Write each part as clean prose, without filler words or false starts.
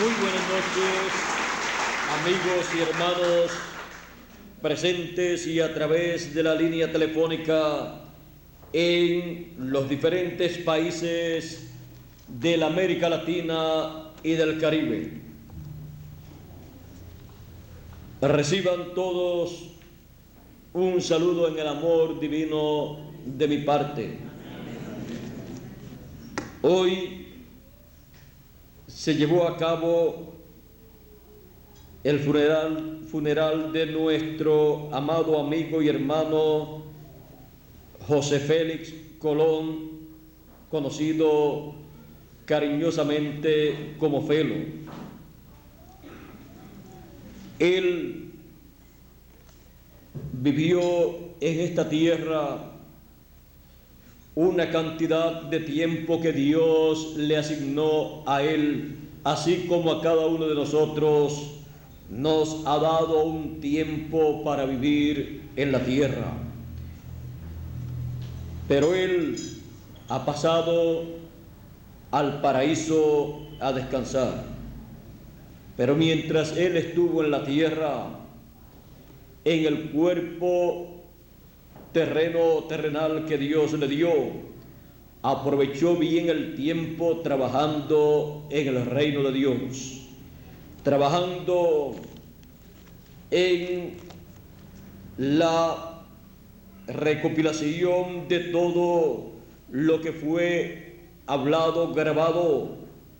Muy buenas noches, amigos y hermanos presentes y a través de la línea telefónica en los diferentes países de la América Latina y del Caribe. Reciban todos un saludo en el amor divino de mi parte. Hoy se llevó a cabo el funeral de nuestro amado amigo y hermano José Félix Colón, conocido cariñosamente como Felo. Él vivió en esta tierra una cantidad de tiempo que Dios le asignó a él, así como a cada uno de nosotros nos ha dado un tiempo para vivir en la tierra. Pero él ha pasado al paraíso a descansar. Pero mientras él estuvo en la tierra, en el cuerpo terrenal que Dios le dio, aprovechó bien el tiempo trabajando en el reino de Dios, trabajando en la recopilación de todo lo que fue hablado, grabado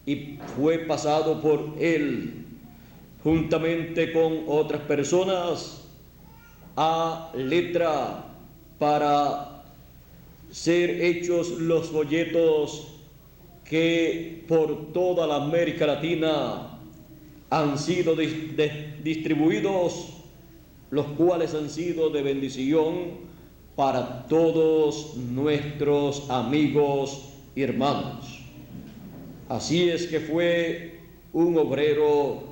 y fue pasado por él, juntamente con otras personas, a letra, para ser hechos los folletos que por toda la América Latina han sido distribuidos, los cuales han sido de bendición para todos nuestros amigos y hermanos. Así es que fue un obrero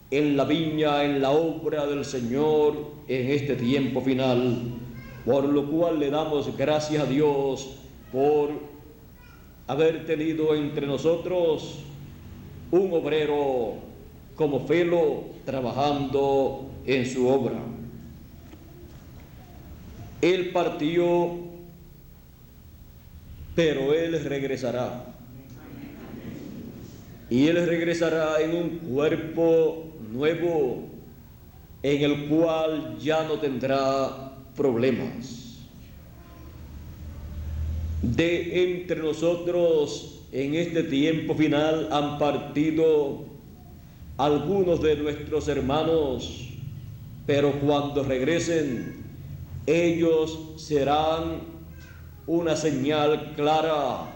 en la viña, en la obra del Señor en este tiempo final, por lo cual le damos gracias a Dios por haber tenido entre nosotros un obrero como Felo trabajando en su obra. Él partió, pero él regresará. Y él regresará en un cuerpo nuevo, en el cual ya no tendrá problemas. De entre nosotros en este tiempo final han partido algunos de nuestros hermanos, pero cuando regresen, ellos serán una señal clara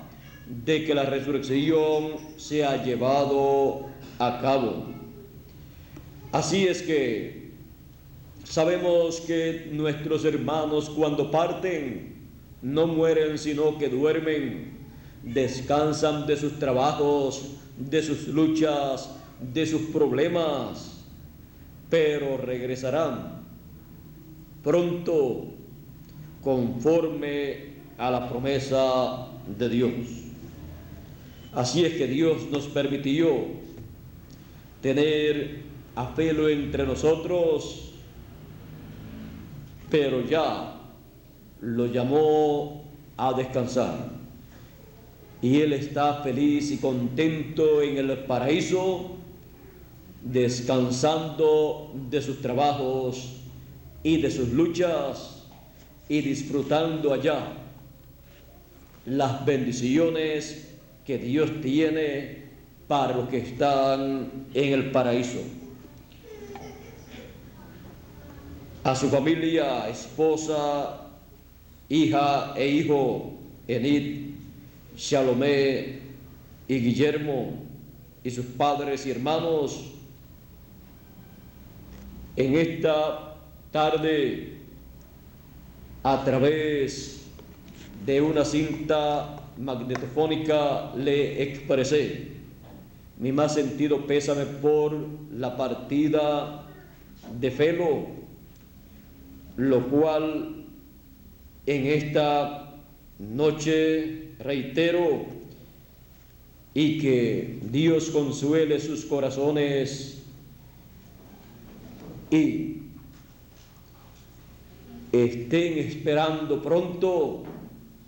de que la resurrección se ha llevado a cabo. Así es que sabemos que nuestros hermanos cuando parten no mueren, sino que duermen, descansan de sus trabajos, de sus luchas, de sus problemas, pero regresarán pronto conforme a la promesa de Dios. Así es que Dios nos permitió tener a Felo entre nosotros, pero ya lo llamó a descansar. Y él está feliz y contento en el paraíso, descansando de sus trabajos y de sus luchas y disfrutando allá las bendiciones que Dios tiene para los que están en el paraíso. A su familia, esposa, hija e hijo, Enid, Shalomé y Guillermo, y sus padres y hermanos, en esta tarde, a través de una cinta magnetofónica, le expresé mi más sentido pésame por la partida de Felo, lo cual en esta noche, reitero, y que Dios consuele sus corazones y estén esperando pronto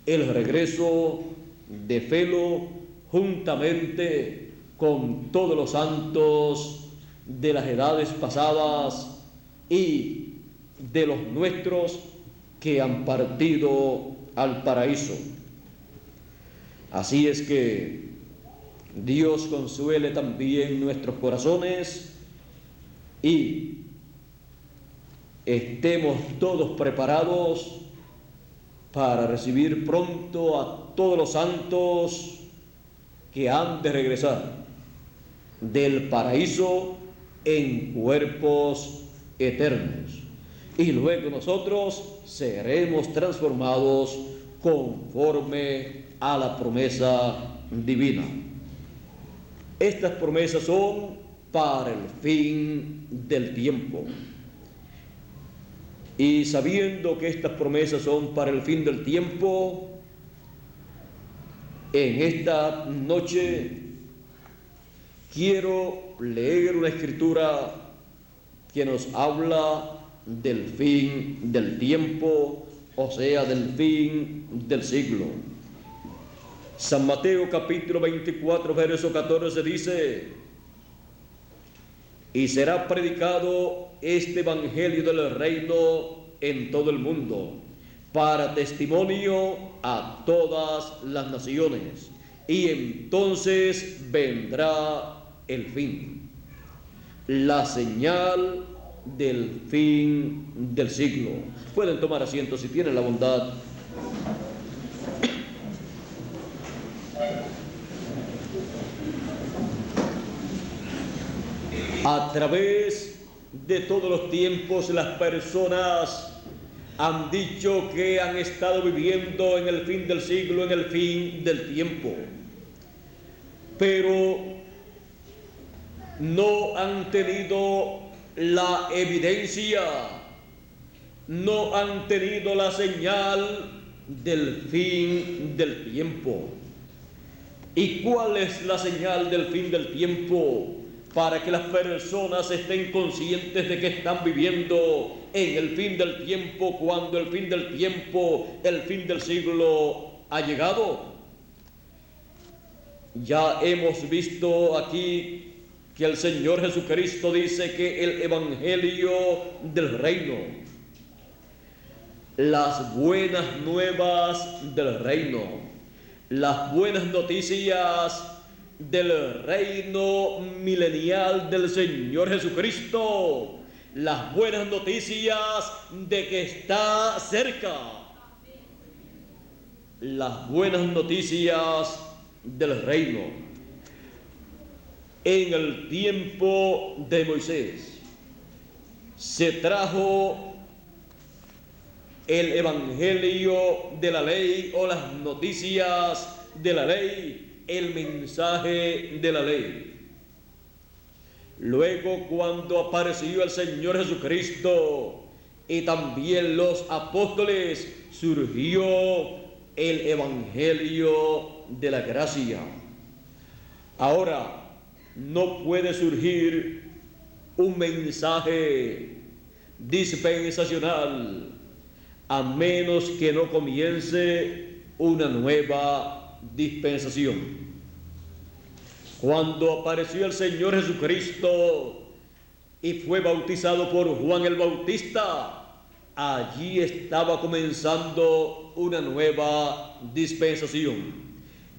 el regreso de Felo juntamente con todos los santos de las edades pasadas y de los nuestros que han partido al paraíso. Así es que Dios consuele también nuestros corazones y estemos todos preparados para recibir pronto a todos los santos que han de regresar del paraíso en cuerpos eternos. Y luego nosotros seremos transformados conforme a la promesa divina. Estas promesas son para el fin del tiempo. Y sabiendo que estas promesas son para el fin del tiempo, en esta noche quiero leer una escritura que nos habla del fin del tiempo, o sea, del fin del siglo. San Mateo capítulo 24, verso 14 dice: y será predicado este evangelio del reino en todo el mundo, para testimonio a todas las naciones, y entonces vendrá el fin, la señal del fin del siglo. Pueden tomar asiento si tienen la bondad. A través de todos los tiempos las personas han dicho que han estado viviendo en el fin del siglo, en el fin del tiempo, pero no han tenido la evidencia, no han tenido la señal del fin del tiempo. ¿Y cuál es la señal del fin del tiempo? Para que las personas estén conscientes de que están viviendo en el fin del tiempo, cuando el fin del tiempo, el fin del siglo ha llegado. Ya hemos visto aquí que el Señor Jesucristo dice que el evangelio del reino, las buenas nuevas del reino, las buenas noticias del reino milenial del Señor Jesucristo, las buenas noticias de que está cerca, las buenas noticias del reino. En el tiempo de Moisés se trajo el evangelio de la ley, o las noticias de la ley, el mensaje de la ley. Luego, cuando apareció el Señor Jesucristo y también los apóstoles, surgió el evangelio de la gracia. Ahora, no puede surgir un mensaje dispensacional a menos que no comience una nueva dispensación. Cuando apareció el Señor Jesucristo y fue bautizado por Juan el Bautista, allí estaba comenzando una nueva dispensación.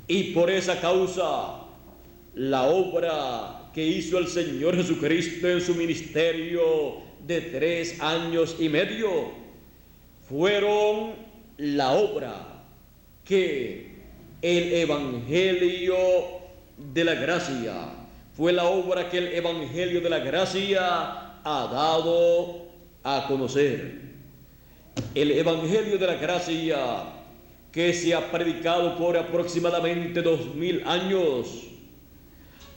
Y por esa causa, la obra que hizo el Señor Jesucristo en su ministerio de 3 años y medio fueron la obra que el evangelio de la gracia, fue la obra que el evangelio de la gracia ha dado a conocer. El evangelio de la gracia, que se ha predicado por aproximadamente 2000 años,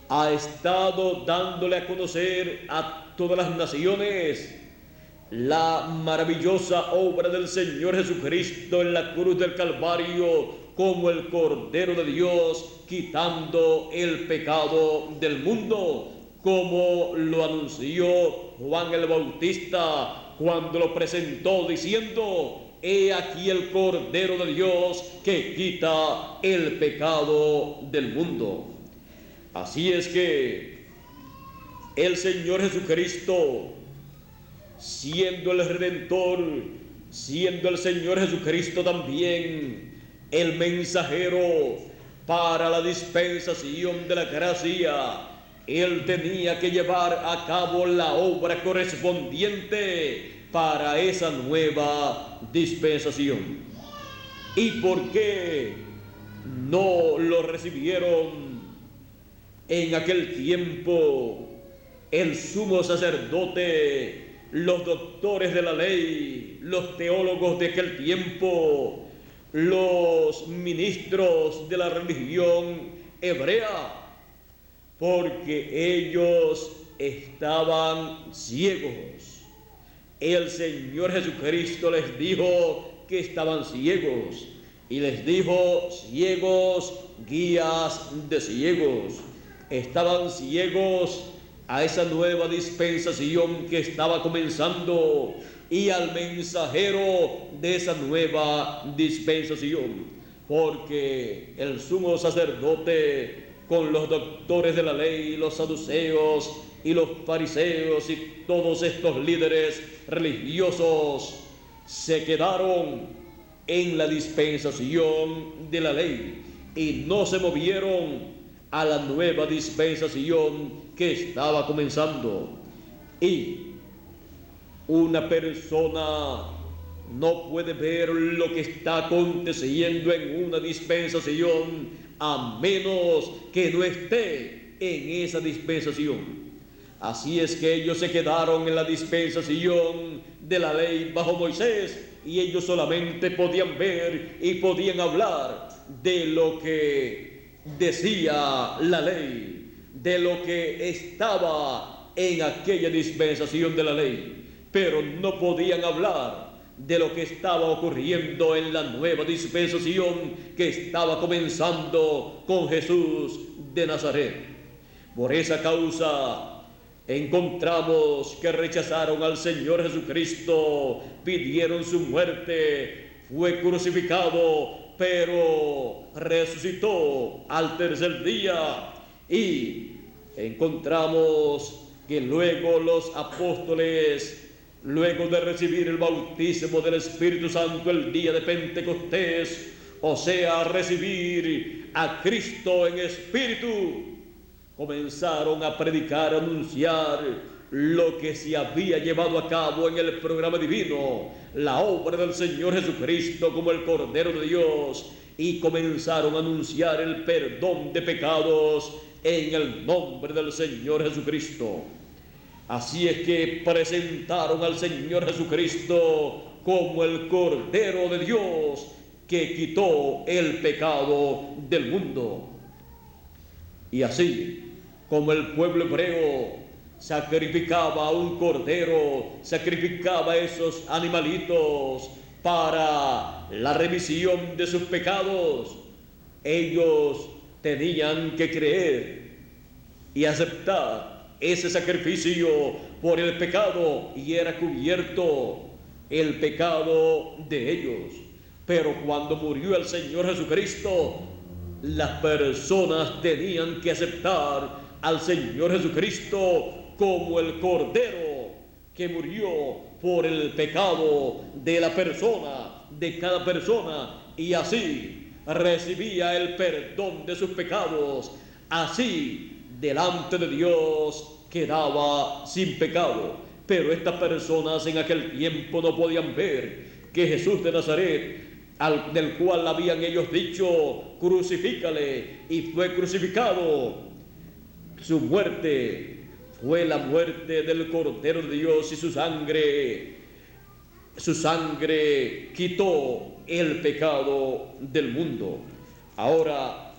ha estado dándole a conocer a todas las naciones la maravillosa obra del Señor Jesucristo en la cruz del Calvario, como el Cordero de Dios, quitando el pecado del mundo, como lo anunció Juan el Bautista cuando lo presentó diciendo: he aquí el Cordero de Dios que quita el pecado del mundo. Así es que el Señor Jesucristo, siendo el Redentor, siendo el Señor Jesucristo también el mensajero para la dispensación de la gracia, Él tenía que llevar a cabo la obra correspondiente para esa nueva dispensación. ¿Y por qué no lo recibieron en aquel tiempo el sumo sacerdote, los doctores de la ley, los teólogos de aquel tiempo, los ministros de la religión hebrea? Porque ellos estaban ciegos. El Señor Jesucristo les dijo que estaban ciegos, y les dijo: ciegos, guías de ciegos. Estaban ciegos a esa nueva dispensación que estaba comenzando y al mensajero de esa nueva dispensación, porque el sumo sacerdote con los doctores de la ley, los saduceos y los fariseos y todos estos líderes religiosos se quedaron en la dispensación de la ley y no se movieron a la nueva dispensación que estaba comenzando. Y una persona no puede ver lo que está aconteciendo en una dispensación a menos que no esté en esa dispensación. Así es que ellos se quedaron en la dispensación de la ley bajo Moisés, y ellos solamente podían ver y podían hablar de lo que decía la ley, de lo que estaba en aquella dispensación de la ley, pero no podían hablar de lo que estaba ocurriendo en la nueva dispensación que estaba comenzando con Jesús de Nazaret. Por esa causa encontramos que rechazaron al Señor Jesucristo, pidieron su muerte, fue crucificado, pero resucitó al tercer día. Y encontramos que luego los apóstoles, luego de recibir el bautismo del Espíritu Santo el día de Pentecostés, o sea, recibir a Cristo en espíritu, comenzaron a predicar, a anunciar lo que se había llevado a cabo en el programa divino, la obra del Señor Jesucristo como el Cordero de Dios, y comenzaron a anunciar el perdón de pecados en el nombre del Señor Jesucristo. Así es que presentaron al Señor Jesucristo como el Cordero de Dios que quitó el pecado del mundo. Y así como el pueblo hebreo sacrificaba a un cordero, sacrificaba a esos animalitos para la remisión de sus pecados, ellos tenían que creer y aceptar ese sacrificio por el pecado, y era cubierto el pecado de ellos. Pero cuando murió el Señor Jesucristo, las personas tenían que aceptar al Señor Jesucristo como el Cordero que murió por el pecado de la persona, de cada persona, y así recibía el perdón de sus pecados. Así delante de Dios quedaba sin pecado. Pero estas personas en aquel tiempo no podían ver que Jesús de Nazaret, del cual habían ellos dicho: crucifícale, y fue crucificado, su muerte fue la muerte del Cordero de Dios, y su sangre quitó el pecado del mundo. Ahora,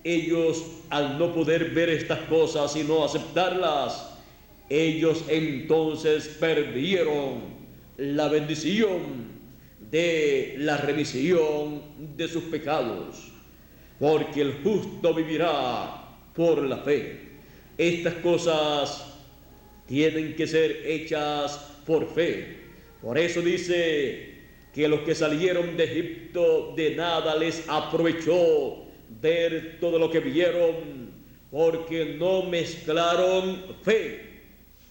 ellos, al no poder ver estas cosas y no aceptarlas, ellos entonces perdieron la bendición de la remisión de sus pecados, porque el justo vivirá por la fe. Estas cosas tienen que ser hechas por fe. Por eso dice que los que salieron de Egipto de nada les aprovechó ver todo lo que vieron, porque no mezclaron fe.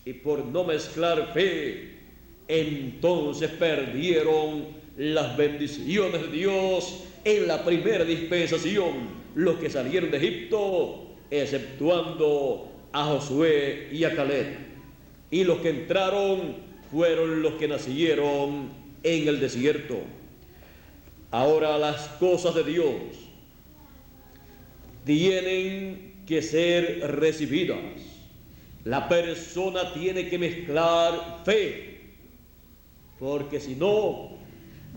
Y por no mezclar fe, entonces perdieron las bendiciones de Dios en la primera dispensación, los que salieron de Egipto, exceptuando a Josué y a Caleb. Y los que entraron fueron los que nacieron en el desierto. Ahora las cosas de Dios tienen que ser recibidas. La persona tiene que mezclar fe, porque si no,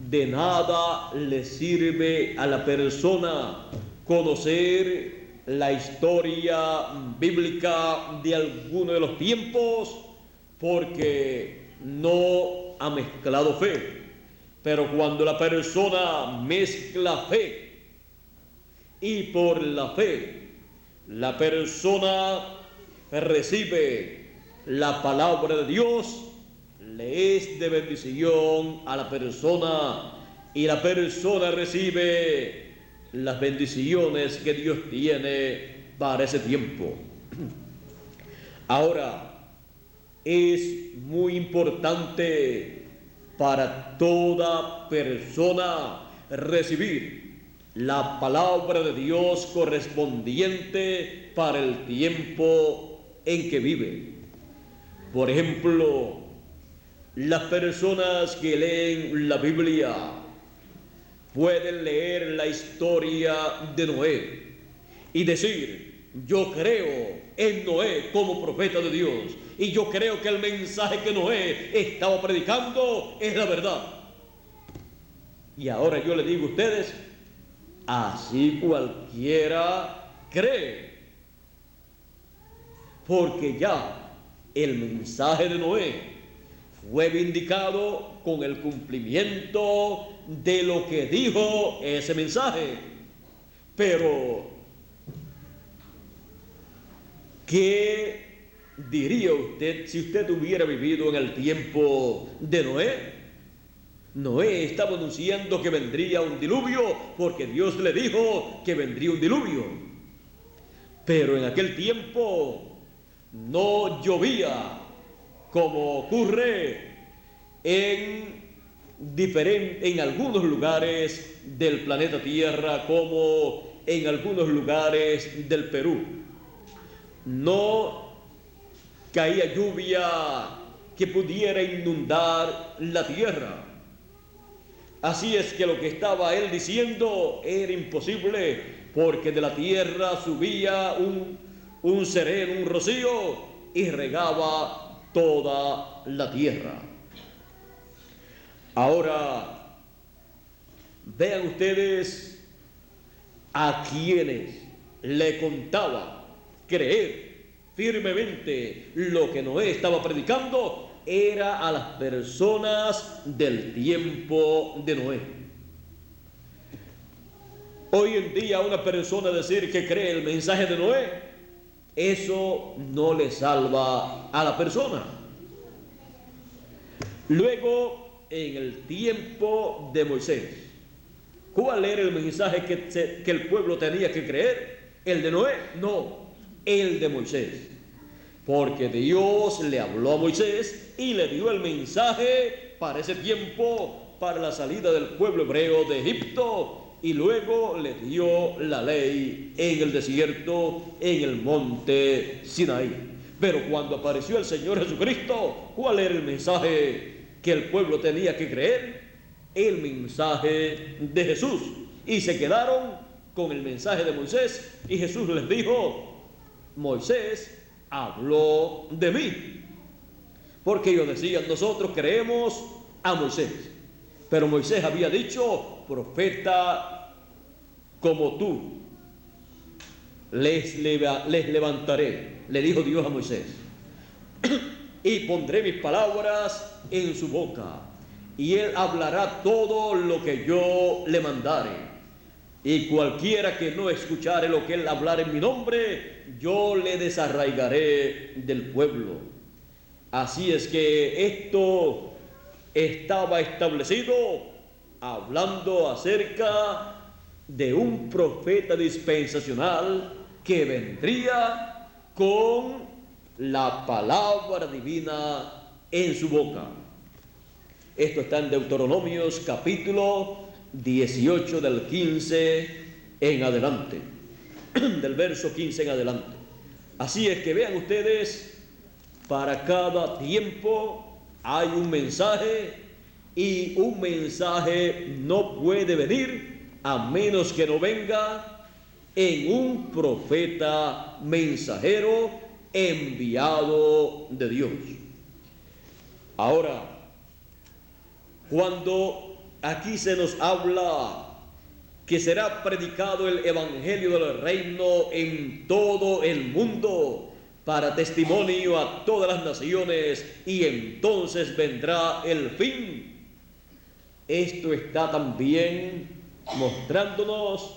de nada le sirve a la persona conocer la historia bíblica de alguno de los tiempos, porque no ha mezclado fe. Pero cuando la persona mezcla fe, y por la fe la persona recibe la palabra de Dios, le es de bendición a la persona, y la persona recibe las bendiciones que Dios tiene para ese tiempo. Ahora, es muy importante para toda persona recibir la palabra de Dios correspondiente para el tiempo en que vive. Por ejemplo, las personas que leen la Biblia pueden leer la historia de Noé y decir: yo creo en Noé como profeta de Dios, y yo creo que el mensaje que Noé estaba predicando es la verdad. Y ahora yo le digo a ustedes, así cualquiera cree, porque ya el mensaje de Noé fue vindicado con el cumplimiento de lo que dijo ese mensaje. Pero, ¿qué diría usted si usted hubiera vivido en el tiempo de Noé? Noé estaba anunciando que vendría un diluvio, porque Dios le dijo que vendría un diluvio. Pero en aquel tiempo no llovía como ocurre en algunos lugares del planeta Tierra, como en algunos lugares del Perú. No caía lluvia que pudiera inundar la tierra. Así es que lo que estaba él diciendo era imposible, porque de la tierra subía un sereno, un rocío, y regaba toda la tierra. Ahora, vean ustedes a quienes le contaba creer firmemente lo que Noé estaba predicando. Era a las personas del tiempo de Noé. Hoy en día una persona decir que cree el mensaje de Noé, eso no le salva a la persona. Luego, en el tiempo de Moisés, ¿cuál era el mensaje que el pueblo tenía que creer? ¿El de Noé? No, el de Moisés. Porque Dios le habló a Moisés y le dio el mensaje para ese tiempo, para la salida del pueblo hebreo de Egipto, y luego le dio la ley en el desierto, en el monte Sinaí. Pero cuando apareció el Señor Jesucristo, ¿cuál era el mensaje que el pueblo tenía que creer? El mensaje de Jesús. Y se quedaron con el mensaje de Moisés, y Jesús les dijo: Moisés habló de mí. Porque ellos decían: nosotros creemos a Moisés. Pero Moisés había dicho: profeta como tú les levantaré, le dijo Dios a Moisés, y pondré mis palabras en su boca. y él hablará todo lo que yo le mandare. Y cualquiera que no escuchare lo que él hablare en mi nombre, yo le desarraigaré del pueblo. Así es que esto estaba establecido hablando acerca de un profeta dispensacional que vendría con la palabra divina en su boca. Esto está en Deuteronomios capítulo 18 del 15 en adelante, del verso 15 en adelante. Así es que vean ustedes, para cada tiempo hay un mensaje, y un mensaje no puede venir a menos que no venga en un profeta mensajero enviado de Dios. Ahora, cuando aquí se nos habla que será predicado el evangelio del reino en todo el mundo para testimonio a todas las naciones, y entonces vendrá el fin, esto está también mostrándonos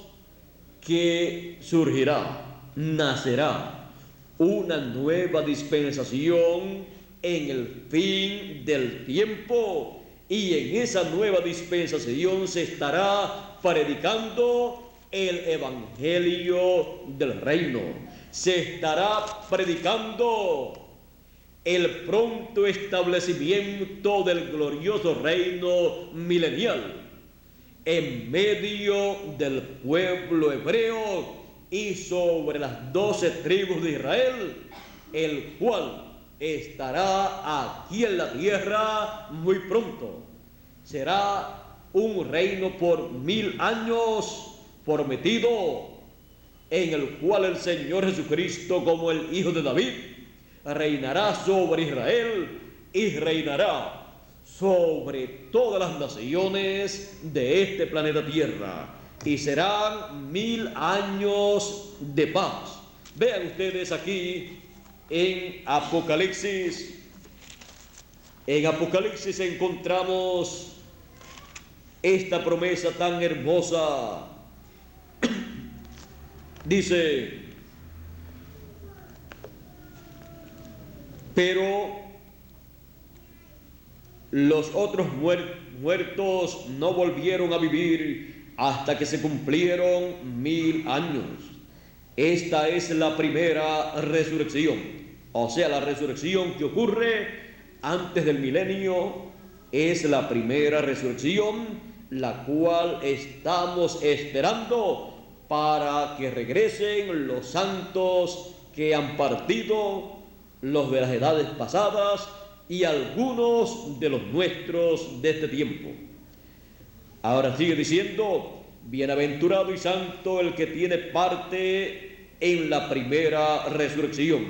que surgirá, nacerá una nueva dispensación en el fin del tiempo, y en esa nueva dispensación se estará predicando el evangelio del reino. Se estará predicando el pronto establecimiento del glorioso reino milenial en medio del pueblo hebreo y sobre las 12 tribus de Israel, el cual estará aquí en la tierra muy pronto. Será un reino por 1000 años prometido, en el cual el Señor Jesucristo, como el Hijo de David, reinará sobre Israel y reinará sobre todas las naciones de este planeta Tierra, y serán 1000 años de paz. Vean ustedes aquí en Apocalipsis. En Apocalipsis encontramos esta promesa tan hermosa. Dice: pero los otros muertos no volvieron a vivir hasta que se cumplieron 1000 años. Esta es la primera resurrección, o sea, la resurrección que ocurre antes del milenio es la primera resurrección, la cual estamos esperando para que regresen los santos que han partido, los de las edades pasadas y algunos de los nuestros de este tiempo. Ahora sigue diciendo: bienaventurado y santo el que tiene parte en la primera resurrección.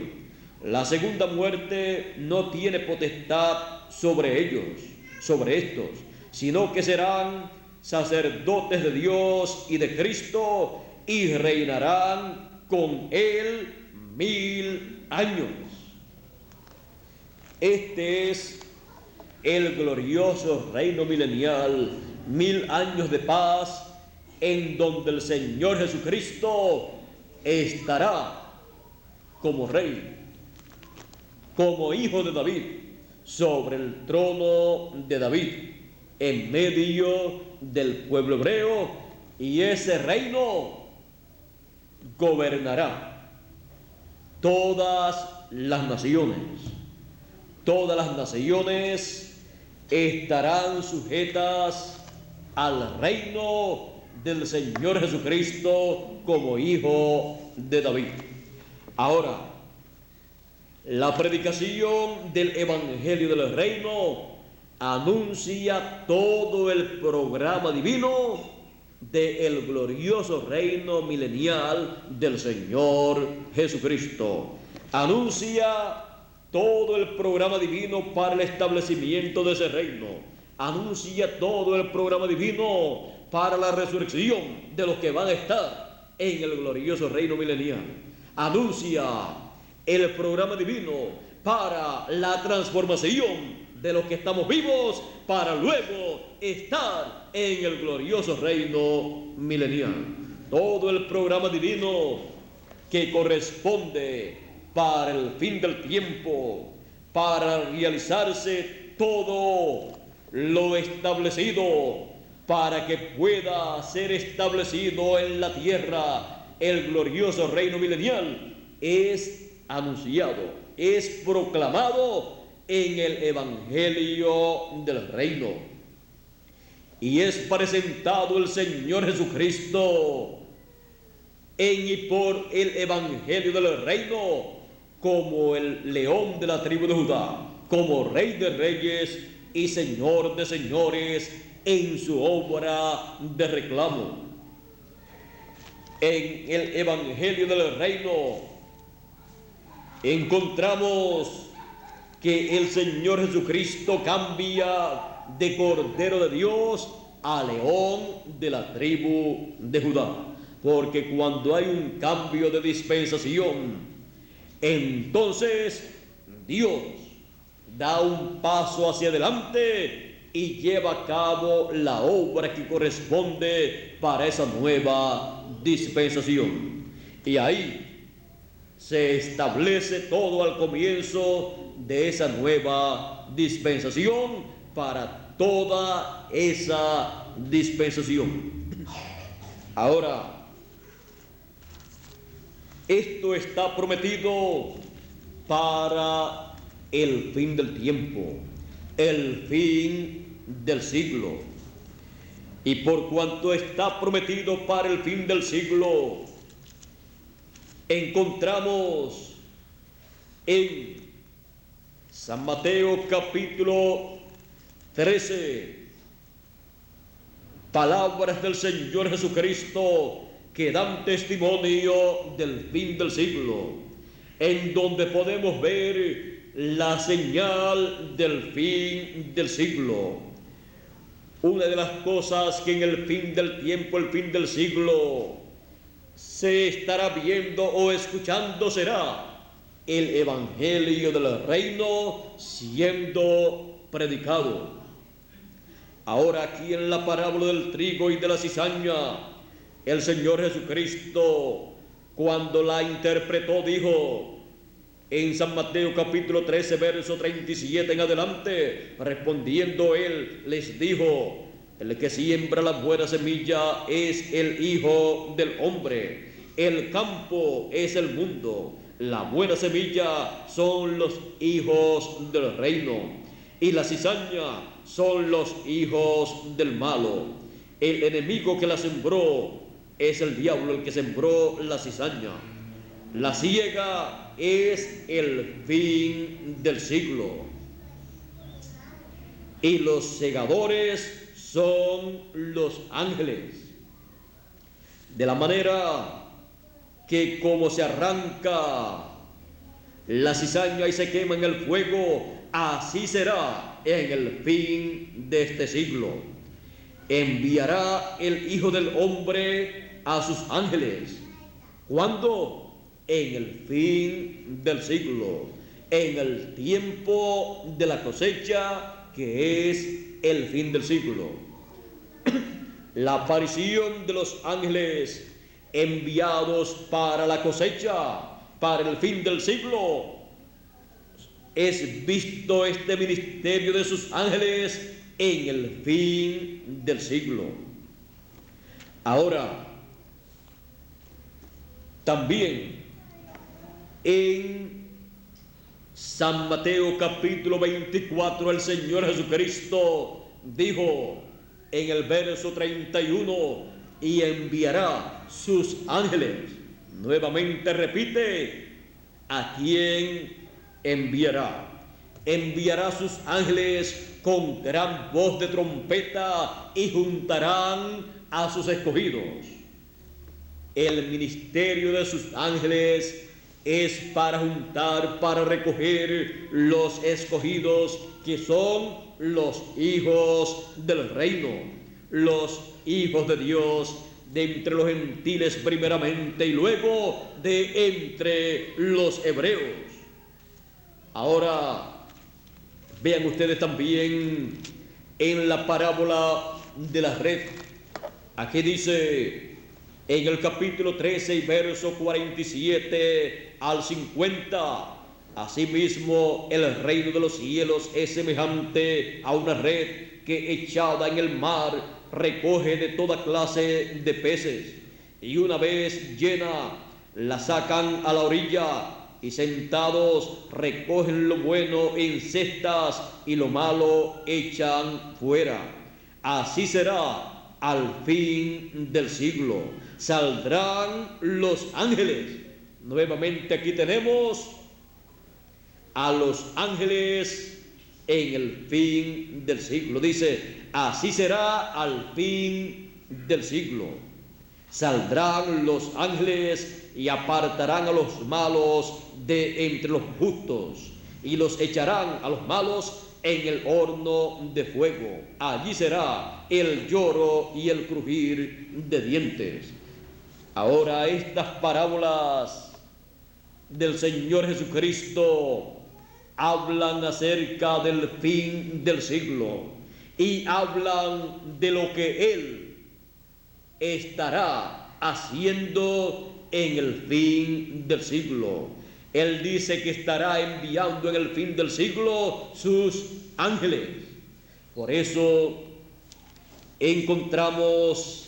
La segunda muerte no tiene potestad sobre ellos, sobre estos, sino que serán sacerdotes de Dios y de Cristo, y reinarán con él 1000 años. Este es el glorioso reino milenial, 1000 años de paz, en donde el Señor Jesucristo estará como rey, como hijo de David, sobre el trono de David, en medio del pueblo hebreo, y ese reino gobernará todas las naciones. Todas las naciones estarán sujetas al reino del Señor Jesucristo como hijo de David. Ahora, la predicación del evangelio del reino anuncia todo el programa divino del glorioso reino milenial del Señor Jesucristo. Anuncia todo el programa divino para el establecimiento de ese reino. Anuncia todo el programa divino para la resurrección de los que van a estar en el glorioso reino milenial. Anuncia el programa divino para la transformación de los que estamos vivos para luego estar en el glorioso reino milenial. Todo el programa divino que corresponde para el fin del tiempo, para realizarse todo lo establecido, para que pueda ser establecido en la tierra el glorioso reino milenial, es anunciado, es proclamado en el Evangelio del Reino. Y es presentado el Señor Jesucristo en y por el Evangelio del Reino como el león de la tribu de Judá, como Rey de reyes y Señor de señores en su obra de reclamo. En el Evangelio del Reino encontramos que el Señor Jesucristo cambia de Cordero de Dios a león de la tribu de Judá. Porque cuando hay un cambio de dispensación, entonces Dios da un paso hacia adelante y lleva a cabo la obra que corresponde para esa nueva dispensación. Y ahí se establece todo al comienzo de esa nueva dispensación para toda esa dispensación. Ahora, esto está prometido para el fin del tiempo, el fin del siglo. Y por cuanto está prometido para el fin del siglo, encontramos en San Mateo capítulo 13 palabras del Señor Jesucristo que dan testimonio del fin del siglo, en donde podemos ver la señal del fin del siglo. Una de las cosas que en el fin del tiempo, el fin del siglo, se estará viendo o escuchando será el Evangelio del Reino siendo predicado. Ahora aquí en la parábola del trigo y de la cizaña, el Señor Jesucristo, cuando la interpretó, dijo en San Mateo capítulo 13, verso 37 en adelante, respondiendo él, les dijo: el que siembra la buena semilla es el Hijo del Hombre. El campo es el mundo. La buena semilla son los hijos del reino, y la cizaña son los hijos del malo. El enemigo que la sembró es el diablo, el que sembró la cizaña. La siega es el fin del siglo, y los segadores son los ángeles. De la manera que como se arranca la cizaña y se quema en el fuego, así será en el fin de este siglo. Enviará el Hijo del Hombre a sus ángeles. ¿Cuándo? En el fin del siglo, en el tiempo de la cosecha, que es el fin del siglo. La aparición de los ángeles enviados para la cosecha, para el fin del siglo, es visto este ministerio de sus ángeles en el fin del siglo. Ahora, también en San Mateo capítulo 24, el Señor Jesucristo dijo en el verso 31: y enviará sus ángeles. Nuevamente repite: ¿a quién enviará? Enviará sus ángeles con gran voz de trompeta y juntarán a sus escogidos. El ministerio de sus ángeles es para juntar, para recoger los escogidos, que son los hijos del reino, los hijos de Dios, de entre los gentiles primeramente y luego de entre los hebreos. Ahora Vean ustedes también en la parábola de la red. Aquí dice en el capítulo 13 y verso 47 al 50. Asimismo, el reino de los cielos es semejante a una red que echada en el mar recoge de toda clase de peces, y una vez llena la sacan a la orilla, y sentados recogen lo bueno en cestas y lo malo echan fuera. Así será al fin del siglo. Saldrán los ángeles. Nuevamente aquí tenemos a los ángeles en el fin del siglo. Dice, así será al fin del siglo. Saldrán los ángeles y apartarán a los malos de entre los justos, y los echarán a los malos en el horno de fuego. Allí será el lloro y el crujir de dientes. Ahora estas parábolas del Señor Jesucristo hablan acerca del fin del siglo y hablan de lo que Él estará haciendo en el fin del siglo. Él dice que estará enviando en el fin del siglo sus ángeles. Por eso encontramos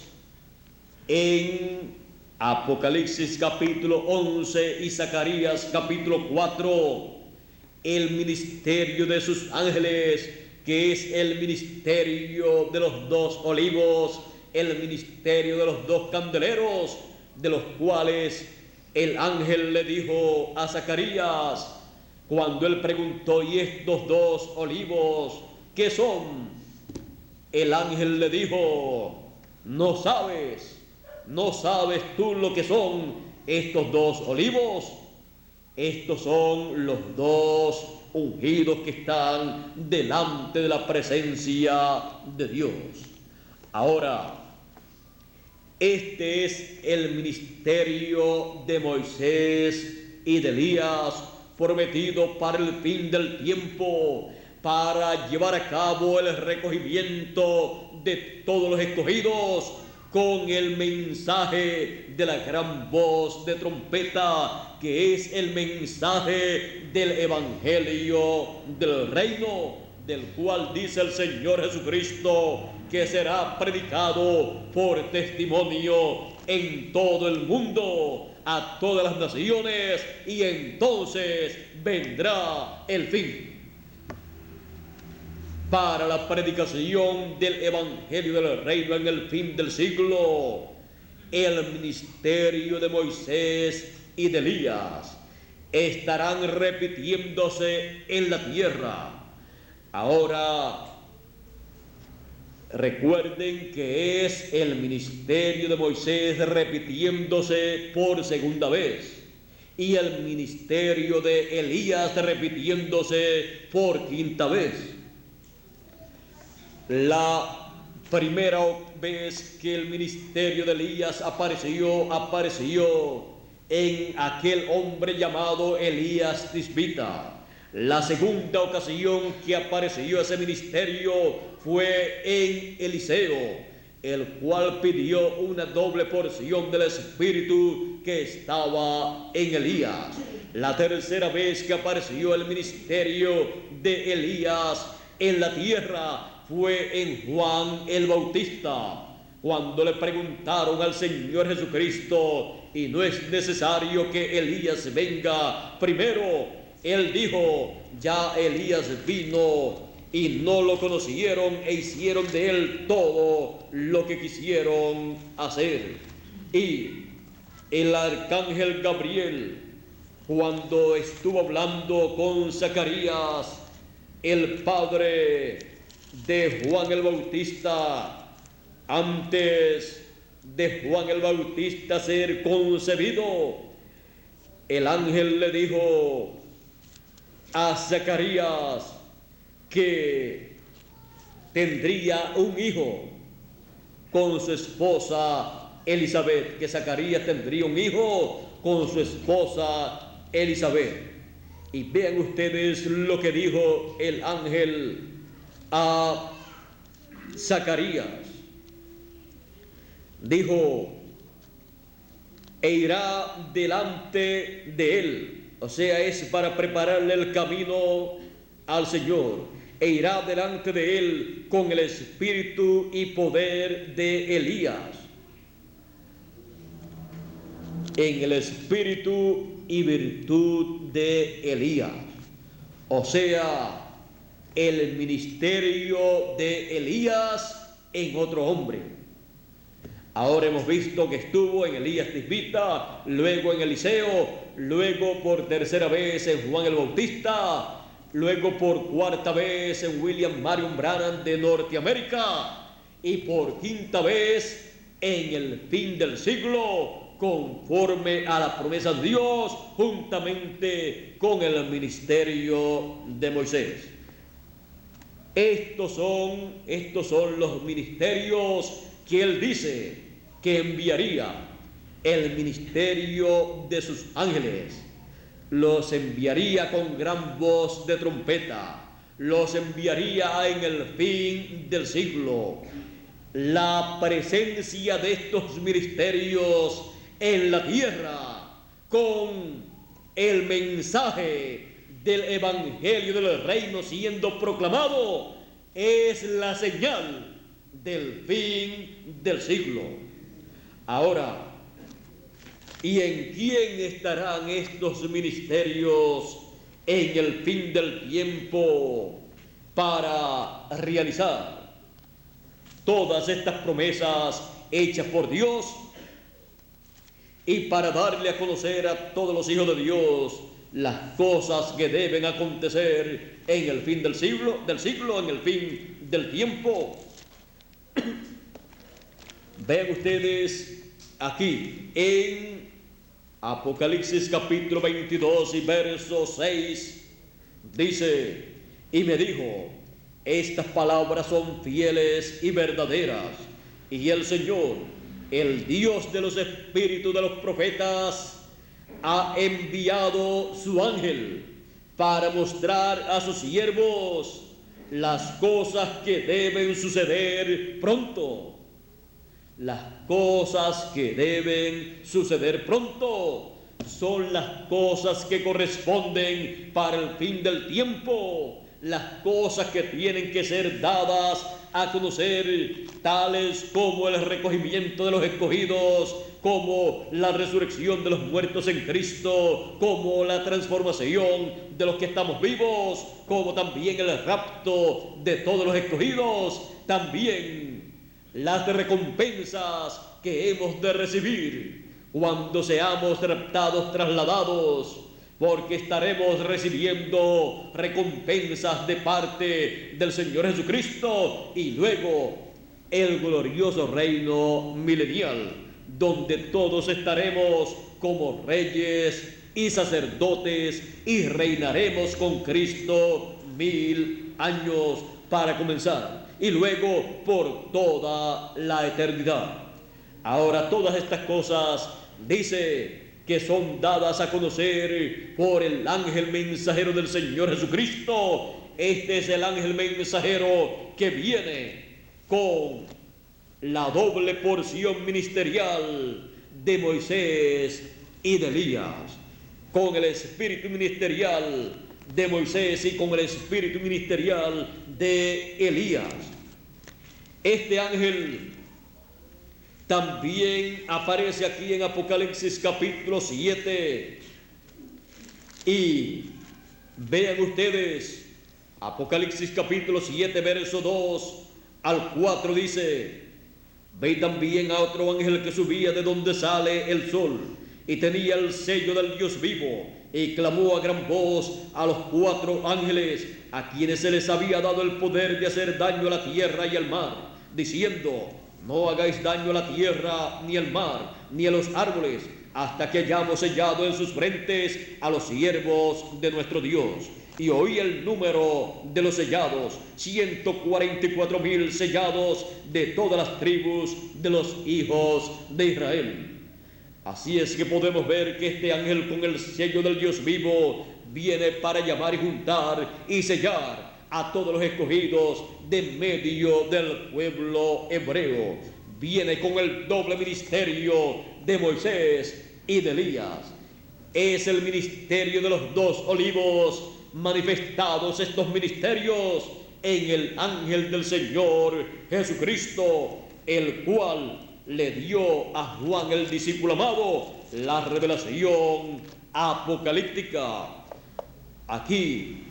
en Apocalipsis capítulo 11 y Zacarías capítulo 4 el ministerio de sus ángeles, que es el ministerio de los dos olivos, el ministerio de los dos candeleros, de los cuales el ángel le dijo a Zacarías, cuando él preguntó, ¿y estos dos olivos qué son? El ángel le dijo, no sabes tú lo que son estos dos olivos. Estos son los dos ungidos que están delante de la presencia de Dios. Ahora, este es el ministerio de Moisés y de Elías, prometido para el fin del tiempo, para llevar a cabo el recogimiento de todos los escogidos con el mensaje de la gran voz de trompeta, que es el mensaje del evangelio del reino, del cual dice el Señor Jesucristo que será predicado por testimonio en todo el mundo, a todas las naciones, y entonces vendrá el fin. Para la predicación del evangelio del reino en el fin del siglo, el ministerio de Moisés y de Elías estarán repitiéndose en la tierra. Ahora, recuerden que es el ministerio de Moisés repitiéndose por segunda vez y el ministerio de Elías repitiéndose por quinta vez. La primera vez que el ministerio de Elías apareció en aquel hombre llamado Elías Tisbita. La segunda ocasión que apareció ese ministerio fue en Eliseo, el cual pidió una doble porción del Espíritu que estaba en Elías. La tercera vez que apareció el ministerio de Elías en la tierra fue en Juan el Bautista, cuando le preguntaron al Señor Jesucristo, ¿y no es necesario que Elías venga primero? Él dijo, ya Elías vino y no lo conocieron e hicieron de él todo lo que quisieron hacer. Y el arcángel Gabriel, cuando estuvo hablando con Zacarías, el padre de Juan el Bautista, antes de Juan el Bautista ser concebido, el ángel le dijo a Zacarías que tendría un hijo con su esposa Elizabeth, que Zacarías tendría un hijo con su esposa Elizabeth. Y vean ustedes lo que dijo el ángel a Zacarías. Dijo: e irá delante de él. O sea, es para prepararle el camino al Señor. E irá delante de él con el espíritu y poder de Elías. En el espíritu y virtud de Elías. O sea, el ministerio de Elías en otro hombre. Ahora hemos visto que estuvo en Elías Tisbita, luego en Eliseo, luego por tercera vez en Juan el Bautista, luego por cuarta vez en William Marion Branham de Norteamérica y por quinta vez en el fin del siglo, conforme a la promesa de Dios, juntamente con el ministerio de Moisés. Estos son los ministerios que él dice que enviaría. El ministerio de sus ángeles los enviaría con gran voz de trompeta, los enviaría en el fin del siglo. La presencia de estos ministerios en la tierra con el mensaje del evangelio del reino siendo proclamado es la señal del fin del siglo. Ahora, ¿y en quién estarán estos ministerios en el fin del tiempo para realizar todas estas promesas hechas por Dios y para darle a conocer a todos los hijos de Dios las cosas que deben acontecer en el fin del siglo, en el fin del tiempo? Vean ustedes aquí en Apocalipsis capítulo 22 y verso 6, dice: y me dijo, estas palabras son fieles y verdaderas, y el Señor, el Dios de los espíritus de los profetas, ha enviado su ángel para mostrar a sus siervos las cosas que deben suceder pronto. Las cosas que deben suceder pronto son las cosas que corresponden para el fin del tiempo, las cosas que tienen que ser dadas a conocer, tales como el recogimiento de los escogidos, como la resurrección de los muertos en Cristo, como la transformación de los que estamos vivos, como también el rapto de todos los escogidos, también las recompensas que hemos de recibir cuando seamos raptados, trasladados, porque estaremos recibiendo recompensas de parte del Señor Jesucristo, y luego el glorioso reino milenial, donde todos estaremos como reyes y sacerdotes y reinaremos con Cristo 1000 años para comenzar, y luego por toda la eternidad. Ahora, todas estas cosas dice que son dadas a conocer por el ángel mensajero del Señor Jesucristo. Este es el ángel mensajero que viene con la doble porción ministerial de Moisés y de Elías, con el espíritu ministerial de Moisés y con el espíritu ministerial de Elías. Este ángel también aparece aquí en Apocalipsis capítulo 7. Y vean ustedes, Apocalipsis capítulo 7, verso 2 al 4 dice: ve también a otro ángel que subía de donde sale el sol, y tenía el sello del Dios vivo, y clamó a gran voz a los 4 ángeles, a quienes se les había dado el poder de hacer daño a la tierra y al mar, diciendo: no hagáis daño a la tierra, ni al mar, ni a los árboles, hasta que hayamos sellado en sus frentes a los siervos de nuestro Dios. Y oí el número de los sellados, 144,000 sellados de todas las tribus de los hijos de Israel. Así es que podemos ver que este ángel con el sello del Dios vivo viene para llamar y juntar y sellar a todos los escogidos de medio del pueblo hebreo. Viene con el doble ministerio de Moisés y de Elías. Es el ministerio de los dos olivos, manifestados estos ministerios en el ángel del Señor Jesucristo, el cual le dio a Juan el discípulo amado la revelación apocalíptica. Aquí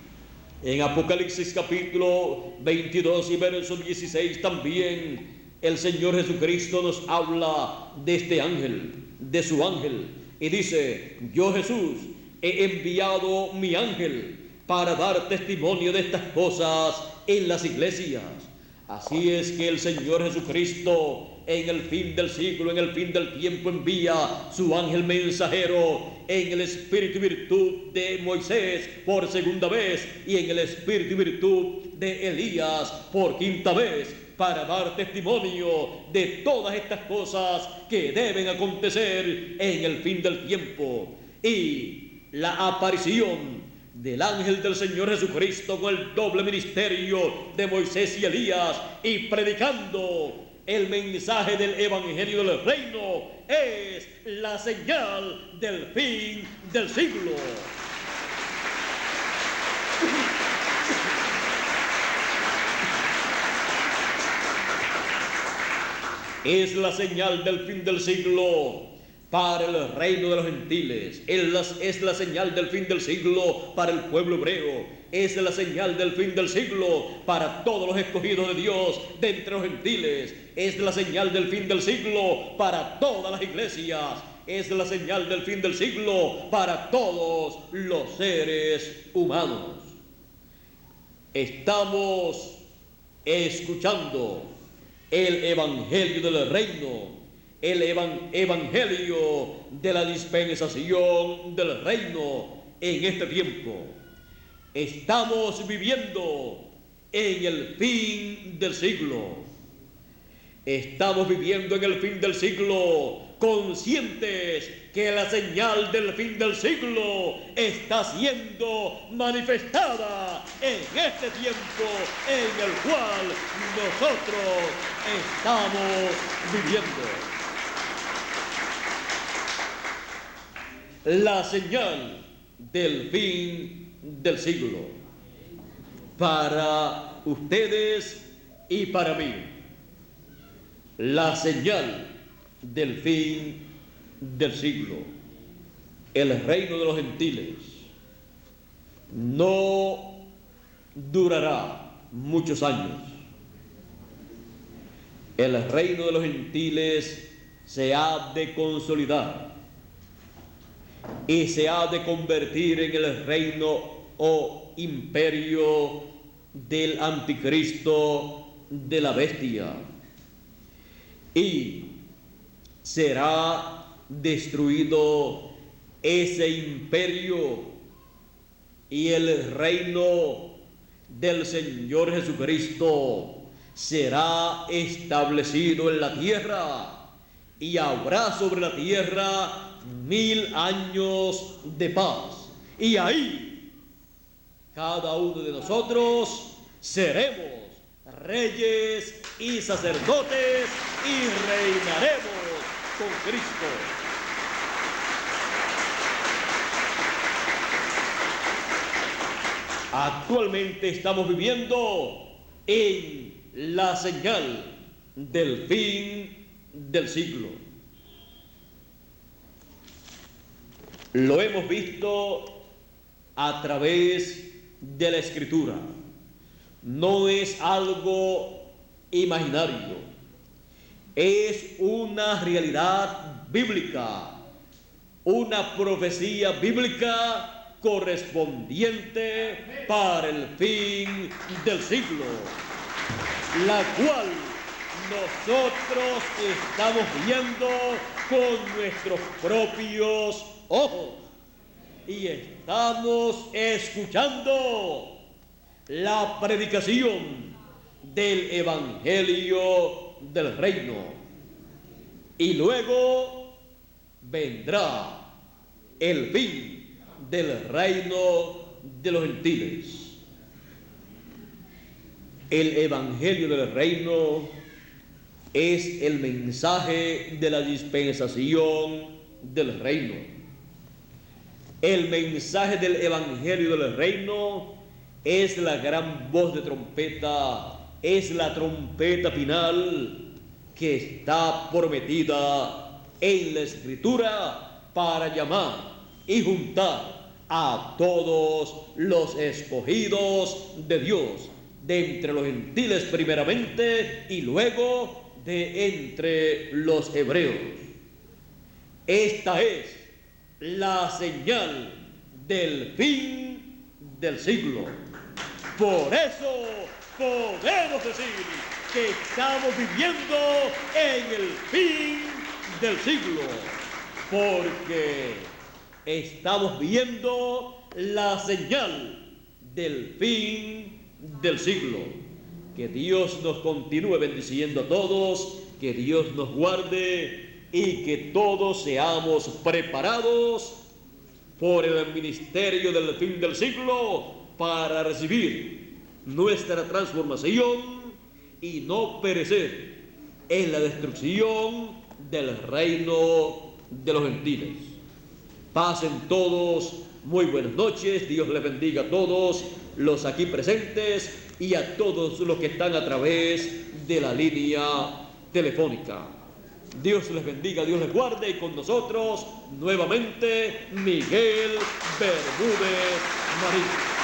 en Apocalipsis capítulo 22 y verso 16 también el Señor Jesucristo nos habla de este ángel, de su ángel, y dice: yo, Jesús, he enviado mi ángel para dar testimonio de estas cosas en las iglesias. Así es que el Señor Jesucristo en el fin del siglo, en el fin del tiempo, envía su ángel mensajero en el espíritu y virtud de Moisés por segunda vez y en el espíritu y virtud de Elías por quinta vez, para dar testimonio de todas estas cosas que deben acontecer en el fin del tiempo. Y la aparición del ángel del Señor Jesucristo con el doble ministerio de Moisés y Elías y predicando el mensaje del evangelio del reino es la señal del fin del siglo. Es la señal del fin del siglo para el reino de los gentiles. Es la señal del fin del siglo para el pueblo hebreo. Es la señal del fin del siglo para todos los escogidos de Dios de entre los gentiles. Es la señal del fin del siglo para todas las iglesias. Es la señal del fin del siglo para todos los seres humanos. Estamos escuchando el evangelio del reino, el evangelio de la dispensación del reino en este tiempo. Estamos viviendo en el fin del siglo. Estamos viviendo en el fin del siglo, conscientes que la señal del fin del siglo está siendo manifestada en este tiempo en el cual nosotros estamos viviendo. La señal del fin del siglo para ustedes y para mí. La señal del fin del siglo. El reino de los gentiles no durará muchos años. El reino de los gentiles se ha de consolidar y se ha de convertir en el reino o imperio del anticristo, de la bestia, y será destruido ese imperio y el reino del Señor Jesucristo será establecido en la tierra y habrá sobre la tierra 1000 años de paz. Y ahí cada uno de nosotros seremos reyes y sacerdotes y reinaremos con Cristo. Actualmente estamos viviendo en la señal del fin del siglo. Lo hemos visto a través de la Escritura. No es algo imaginario, es una realidad bíblica, una profecía bíblica correspondiente para el fin del siglo, la cual nosotros estamos viendo con nuestros propios ojos y estamos escuchando la predicación del evangelio del reino. Y luego vendrá el fin del reino de los gentiles. El evangelio del reino es el mensaje de la dispensación del reino. El mensaje del evangelio del reino es la gran voz de trompeta, es la trompeta final que está prometida en la Escritura para llamar y juntar a todos los escogidos de Dios, de entre los gentiles primeramente y luego de entre los hebreos. Esta es la señal del fin del siglo. Por eso podemos decir que estamos viviendo en el fin del siglo, porque estamos viendo la señal del fin del siglo. Que Dios nos continúe bendiciendo a todos, que Dios nos guarde y que todos seamos preparados por el ministerio del fin del siglo para recibir nuestra transformación y no perecer en la destrucción del reino de los gentiles. Pasen todos muy buenas noches, Dios les bendiga a todos los aquí presentes y a todos los que están a través de la línea telefónica. Dios les bendiga, Dios les guarde, y con nosotros nuevamente Miguel Bermúdez Marín.